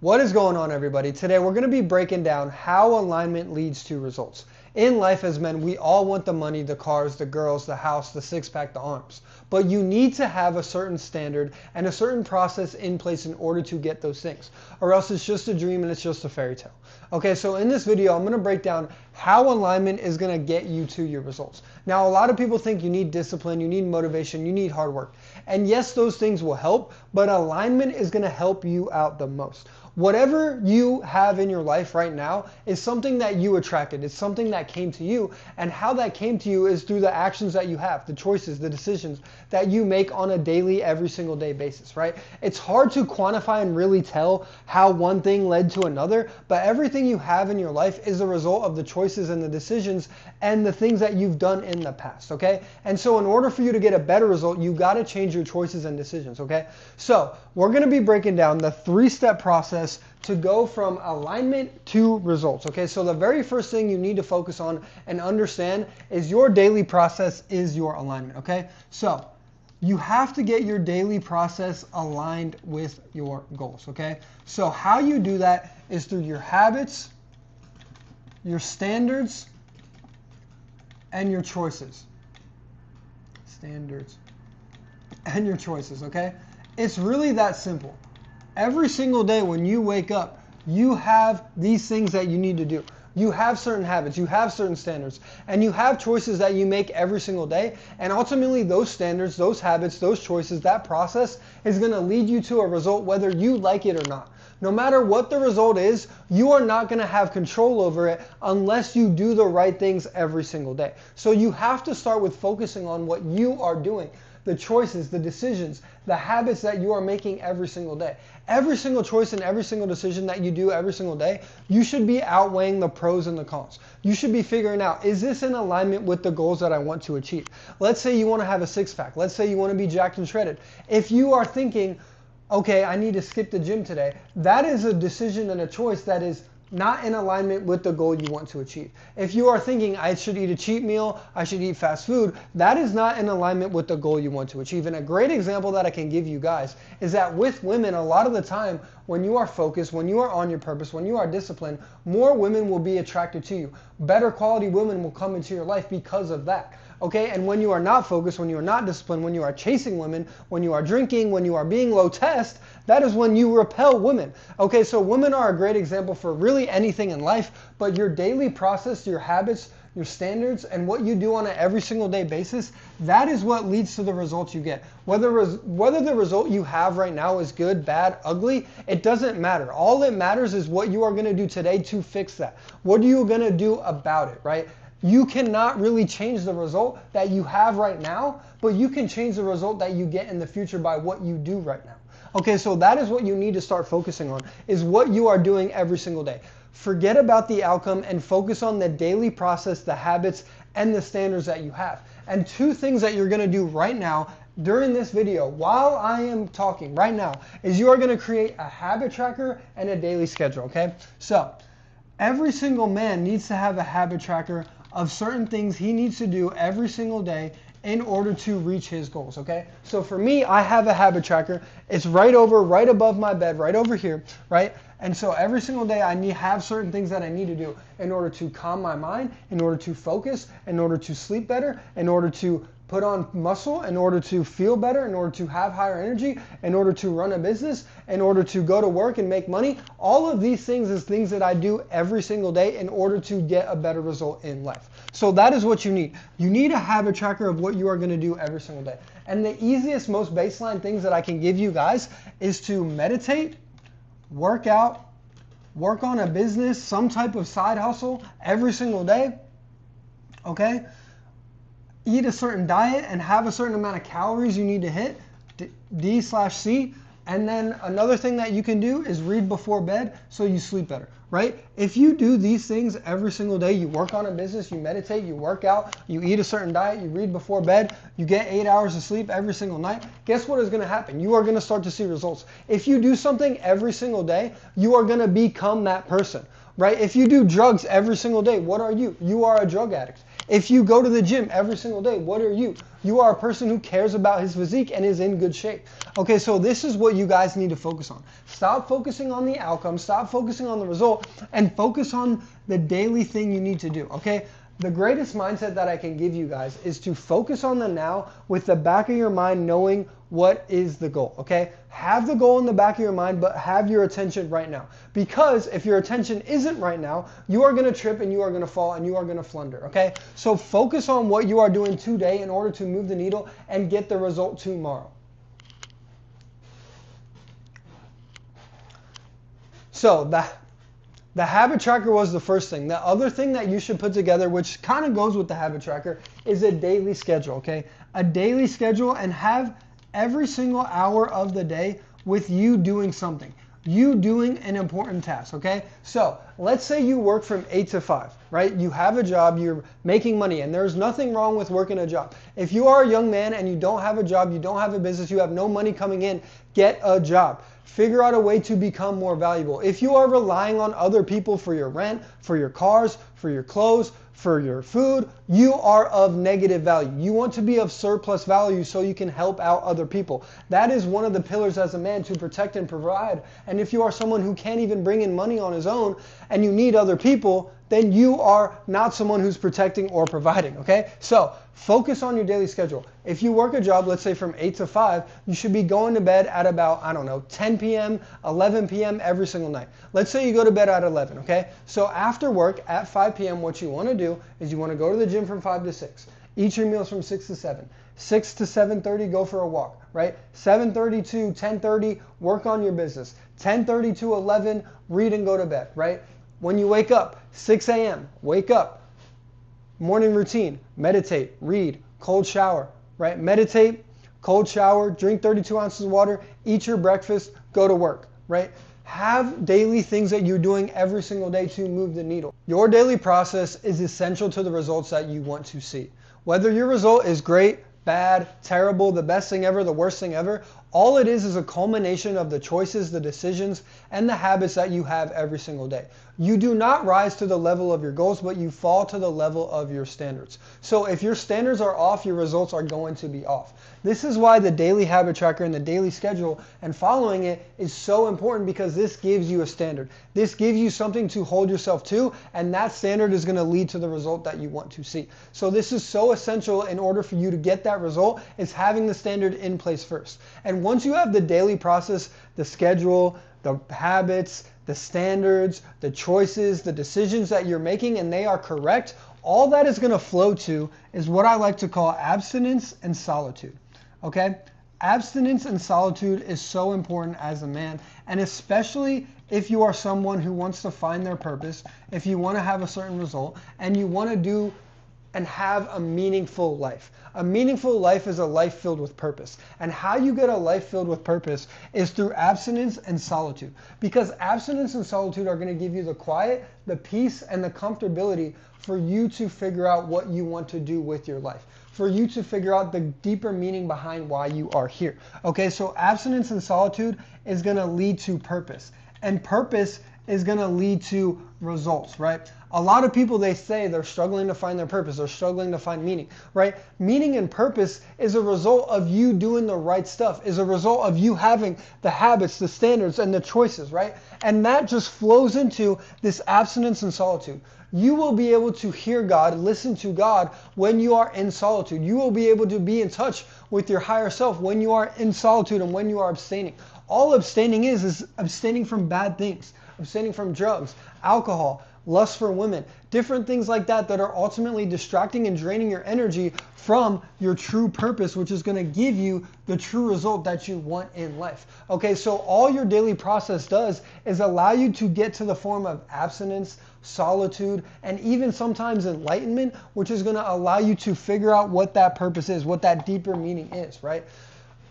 What is going on, everybody? Today we're going to be breaking down how alignment leads to results. In life as men, we all want the money, the cars, the girls, the house, the six-pack, the arms. But you need to have a certain standard and a certain process in place in order to get those things. Or else it's just a dream and it's just a fairy tale. Okay, so in this video, I'm going to break down how alignment is going to get you to your results. Now, a lot of people think you need discipline, you need motivation, you need hard work. And yes, those things will help, but alignment is going to help you out the most. Whatever you have in your life right now is something that you attracted. It's something that came to you, and how that came to you is through the actions that you have, the choices, the decisions that you make on a daily, every single day basis, right? It's hard to quantify and really tell how one thing led to another, but everything you have in your life is a result of the choices and the decisions and the things that you've done in the past, okay? And so in order for you to get a better result, you got to change your choices and decisions, okay? So we're going to be breaking down the 3-step process to go from alignment to results. Okay, so the very first thing you need to focus on and understand is your daily process is your alignment. Okay, so you have to get your daily process aligned with your goals. Okay, so how you do that is through your habits, your standards, and your choices. Standards and your choices. Okay, it's really that simple. Every single day when you wake up, you have these things that you need to do. You have certain habits, you have certain standards, and you have choices that you make every single day. And ultimately, those standards, those habits, those choices, that process is going to lead you to a result whether you like it or not. No matter what the result is, you are not going to have control over it unless you do the right things every single day. So you have to start with focusing on what you are doing. The choices, the decisions, the habits that you are making every single day. Every single choice and every single decision that you do every single day, you should be outweighing the pros and the cons. You should be figuring out, is this in alignment with the goals that I want to achieve? Let's say you want to have a six-pack. Let's say you want to be jacked and shredded. If you are thinking, okay, I need to skip the gym today, that is a decision and a choice that is not in alignment with the goal you want to achieve. If you are thinking I should eat a cheat meal, I should eat fast food, that is not in alignment with the goal you want to achieve. And a great example that I can give you guys is that with women, a lot of the time when you are focused, when you are on your purpose, when you are disciplined, more women will be attracted to you. Better quality women will come into your life because of that. Okay, and when you are not focused, when you are not disciplined, when you are chasing women, when you are drinking, when you are being low test, that is when you repel women. Okay, so women are a great example for really anything in life, but your daily process, your habits, your standards, and what you do on an every single day basis, that is what leads to the results you get. Whether the result you have right now is good, bad, ugly, it doesn't matter. All that matters is what you are going to do today to fix that. What are you going to do about it, right? You cannot really change the result that you have right now, but you can change the result that you get in the future by what you do right now. Okay, so that is what you need to start focusing on, is what you are doing every single day. Forget about the outcome and focus on the daily process, the habits, and the standards that you have. And 2 things that you're going to do right now during this video, while I am talking right now, is you are going to create a habit tracker and a daily schedule, okay? So every single man needs to have a habit tracker of certain things he needs to do every single day in order to reach his goals, okay? So for me, I have a habit tracker. It's right above my bed, right over here, right? And so every single day I have certain things that I need to do in order to calm my mind, in order to focus, in order to sleep better, in order to put on muscle, in order to feel better, in order to have higher energy, in order to run a business, in order to go to work and make money. All of these things is things that I do every single day in order to get a better result in life. So that is what you need. You need a habit tracker of what you are going to do every single day. And the easiest, most baseline things that I can give you guys is to meditate, work out, work on a business, some type of side hustle every single day, okay? Eat a certain diet and have a certain amount of calories you need to hit, D/C. And then another thing that you can do is read before bed so you sleep better, right? If you do these things every single day, you work on a business, you meditate, you work out, you eat a certain diet, you read before bed, you get 8 hours of sleep every single night, guess what is going to happen? You are going to start to see results. If you do something every single day, you are going to become that person, right? If you do drugs every single day, what are you? You are a drug addict. If you go to the gym every single day, what are you? You are a person who cares about his physique and is in good shape. Okay, so this is what you guys need to focus on. Stop focusing on the outcome, stop focusing on the result, and focus on the daily thing you need to do, okay? The greatest mindset that I can give you guys is to focus on the now with the back of your mind knowing what is the goal, okay? Have the goal in the back of your mind, but have your attention right now. Because if your attention isn't right now, you are gonna trip and you are gonna fall and you are gonna flounder, okay? So focus on what you are doing today in order to move the needle and get the result tomorrow. So the habit tracker was the first thing. The other thing that you should put together, which kind of goes with the habit tracker, is a daily schedule, okay? A daily schedule, and have every single hour of the day with you doing something. You doing an important task, okay? So let's say you work from 8 to 5, right? You have a job, you're making money, and there's nothing wrong with working a job. If you are a young man and you don't have a job, you don't have a business, you have no money coming in, get a job. Figure out a way to become more valuable. If you are relying on other people for your rent, for your cars, for your clothes, for your food, you are of negative value. You want to be of surplus value so you can help out other people. That is one of the pillars as a man, to protect and provide. And if you are someone who can't even bring in money on his own and you need other people, then you are not someone who's protecting or providing, okay? So focus on your daily schedule. If you work a job, let's say from 8 to 5, you should be going to bed at about, 10 p.m., 11 p.m. every single night. Let's say you go to bed at 11, okay? So after work at 5 p.m., what you want to do is you want to go to the gym from 5 to 6. Eat your meals from 6 to 7. 6 to 7:30, go for a walk, right? 7:30 to 10:30, work on your business. 10:30 to 11, read and go to bed, right? When you wake up, 6 a.m., wake up. Morning routine, meditate, read, cold shower, right? Meditate, cold shower, drink 32 ounces of water, eat your breakfast, go to work, right? Have daily things that you're doing every single day to move the needle. Your daily process is essential to the results that you want to see. Whether your result is great, bad, terrible, the best thing ever, the worst thing ever, all it is a culmination of the choices, the decisions, and the habits that you have every single day. You do not rise to the level of your goals, but you fall to the level of your standards. So if your standards are off, your results are going to be off. This is why the daily habit tracker and the daily schedule and following it is so important, because this gives you a standard. This gives you something to hold yourself to, and that standard is going to lead to the result that you want to see. So this is so essential in order for you to get that result, is having the standard in place first. And once you have the daily process, the schedule, the habits, the standards, the choices, the decisions that you're making, and they are correct, all that is going to flow to is what I like to call abstinence and solitude. Okay? Abstinence and solitude is so important as a man, and especially if you are someone who wants to find their purpose, if you want to have a certain result, and you want to do and have a meaningful life. A meaningful life is a life filled with purpose. And how you get a life filled with purpose is through abstinence and solitude. Because abstinence and solitude are going to give you the quiet, the peace, and the comfortability for you to figure out what you want to do with your life. For you to figure out the deeper meaning behind why you are here. Okay, so abstinence and solitude is going to lead to purpose. And purpose is going to lead to results, right? A lot of people, they say they're struggling to find their purpose, they're struggling to find meaning, right? Meaning and purpose is a result of you doing the right stuff, is a result of you having the habits, the standards, and the choices, right? And that just flows into this abstinence and solitude. You will be able to hear God, listen to God when you are in solitude. You will be able to be in touch with your higher self when you are in solitude and when you are abstaining. All abstaining is abstaining from bad things, abstaining from drugs, alcohol, lust for women, different things like that that are ultimately distracting and draining your energy from your true purpose, which is going to give you the true result that you want in life. Okay, so all your daily process does is allow you to get to the form of abstinence, solitude, and even sometimes enlightenment, which is going to allow you to figure out what that purpose is, what that deeper meaning is, right?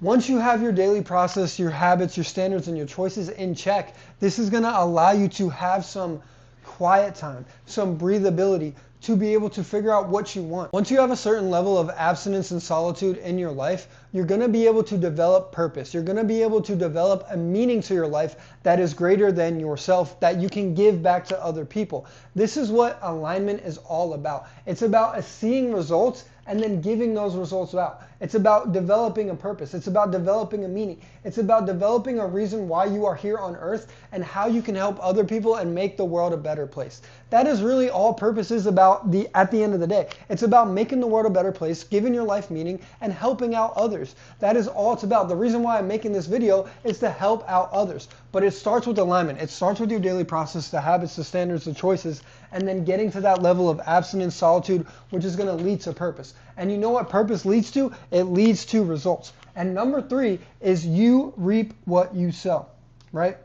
Once you have your daily process, your habits, your standards, and your choices in check, this is going to allow you to have some quiet time, some breathability, to be able to figure out what you want. Once you have a certain level of abstinence and solitude in your life, you're going to be able to develop purpose. You're going to be able to develop a meaning to your life that is greater than yourself, that you can give back to other people. This is what alignment is all about. It's about seeing results and then giving those results out. It's about developing a purpose. It's about developing a meaning. It's about developing a reason why you are here on earth and how you can help other people and make the world a better place. That is really all purpose is about at the end of the day. It's about making the world a better place, giving your life meaning, and helping out others. That is all it's about. The reason why I'm making this video is to help out others. But it starts with alignment. It starts with your daily process, the habits, the standards, the choices, and then getting to that level of abstinence, solitude, which is going to lead to purpose. And you know what purpose leads to? It leads to results. And number 3 is you reap what you sow, right?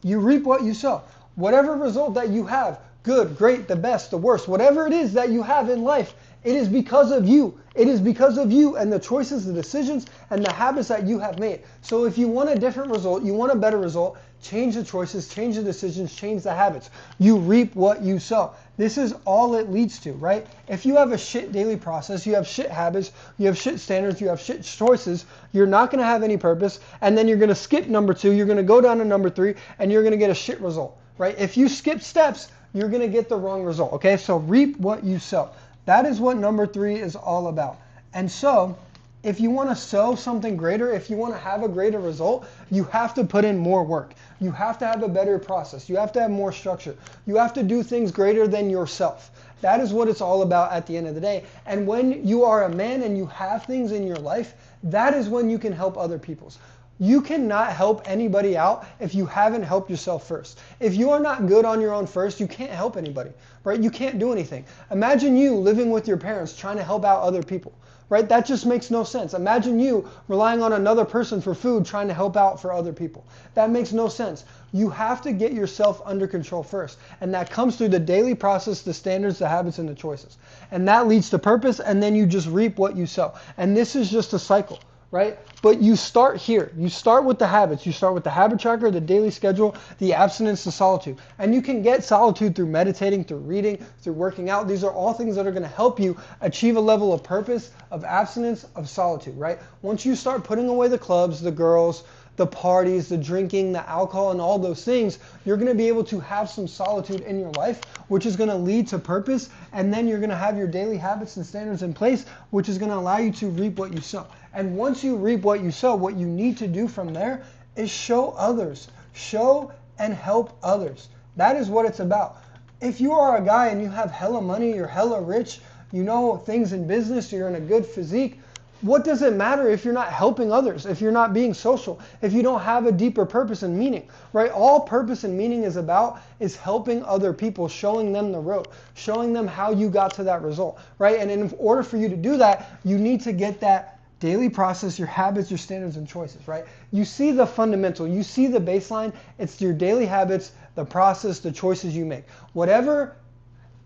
You reap what you sow. Whatever result that you have, good, great, the best, the worst, whatever it is that you have in life, it is because of you. It is because of you and the choices, the decisions, and the habits that you have made. So if you want a different result, you want a better result, change the choices, change the decisions, change the habits. You reap what you sow. This is all it leads to, right? If you have a shit daily process, you have shit habits, you have shit standards, you have shit choices, you're not going to have any purpose, and then you're going to skip number 2, you're going to go down to number 3, and you're going to get a shit result, right? If you skip steps, you're going to get the wrong result, okay? So reap what you sow. That is what number 3 is all about. And so, if you want to sow something greater, if you want to have a greater result, you have to put in more work. You have to have a better process. You have to have more structure. You have to do things greater than yourself. That is what it's all about at the end of the day. And when you are a man and you have things in your life, that is when you can help other people. You cannot help anybody out if you haven't helped yourself first. If you are not good on your own first, you can't help anybody, right? You can't do anything. Imagine you living with your parents trying to help out other people, right? That just makes no sense. Imagine you relying on another person for food trying to help out for other people. That makes no sense. You have to get yourself under control first. And that comes through the daily process, the standards, the habits, and the choices. And that leads to purpose, and then you just reap what you sow. And this is just a cycle, right? But you start here. You start with the habits. You start with the habit tracker, the daily schedule, the abstinence, the solitude. And you can get solitude through meditating, through reading, through working out. These are all things that are going to help you achieve a level of purpose, of abstinence, of solitude, right? Once you start putting away the clubs, the girls, the parties, the drinking, the alcohol, and all those things, you're going to be able to have some solitude in your life, which is going to lead to purpose. And then you're going to have your daily habits and standards in place, which is going to allow you to reap what you sow. And once you reap what you sow, what you need to do from there is show others. Show and help others. That is what it's about. If you are a guy and you have hella money, you're hella rich, you know things in business, you're in a good physique, what does it matter if you're not helping others, if you're not being social, if you don't have a deeper purpose and meaning, right? All purpose and meaning is about is helping other people, showing them the road, showing them how you got to that result, right? And in order for you to do that, you need to get that daily process, your habits, your standards, and choices, right? You see the fundamental, you see the baseline, it's your daily habits, the process, the choices you make. Whatever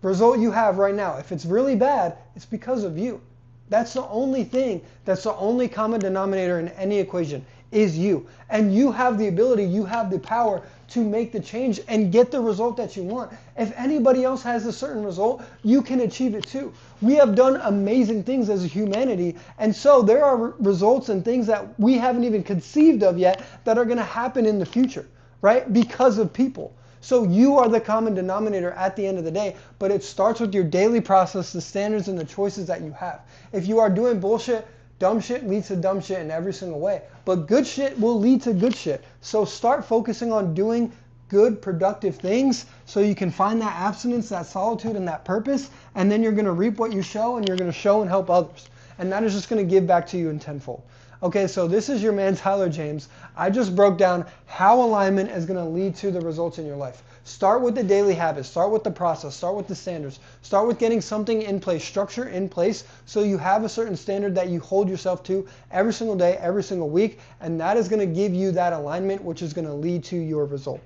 result you have right now, if it's really bad, it's because of you. That's the only thing, that's the only common denominator in any equation, is you. And you have the ability, you have the power to make the change and get the result that you want. If anybody else has a certain result, you can achieve it too. We have done amazing things as a humanity, and so there are results and things that we haven't even conceived of yet that are going to happen in the future, right? Because of people. So you are the common denominator at the end of the day, but it starts with your daily process, the standards and the choices that you have. If you are doing bullshit, dumb shit leads to dumb shit in every single way, but good shit will lead to good shit. So start focusing on doing good, productive things so you can find that abstinence, that solitude, and that purpose, and then you're going to reap what you sow, and you're going to show and help others. And that is just going to give back to you in tenfold. Okay, so this is your man Tyler James. I just broke down how alignment is going to lead to the results in your life. Start with the daily habits, start with the process, start with the standards, start with getting something in place, structure in place, so you have a certain standard that you hold yourself to every single day, every single week, and that is going to give you that alignment, which is going to lead to your result.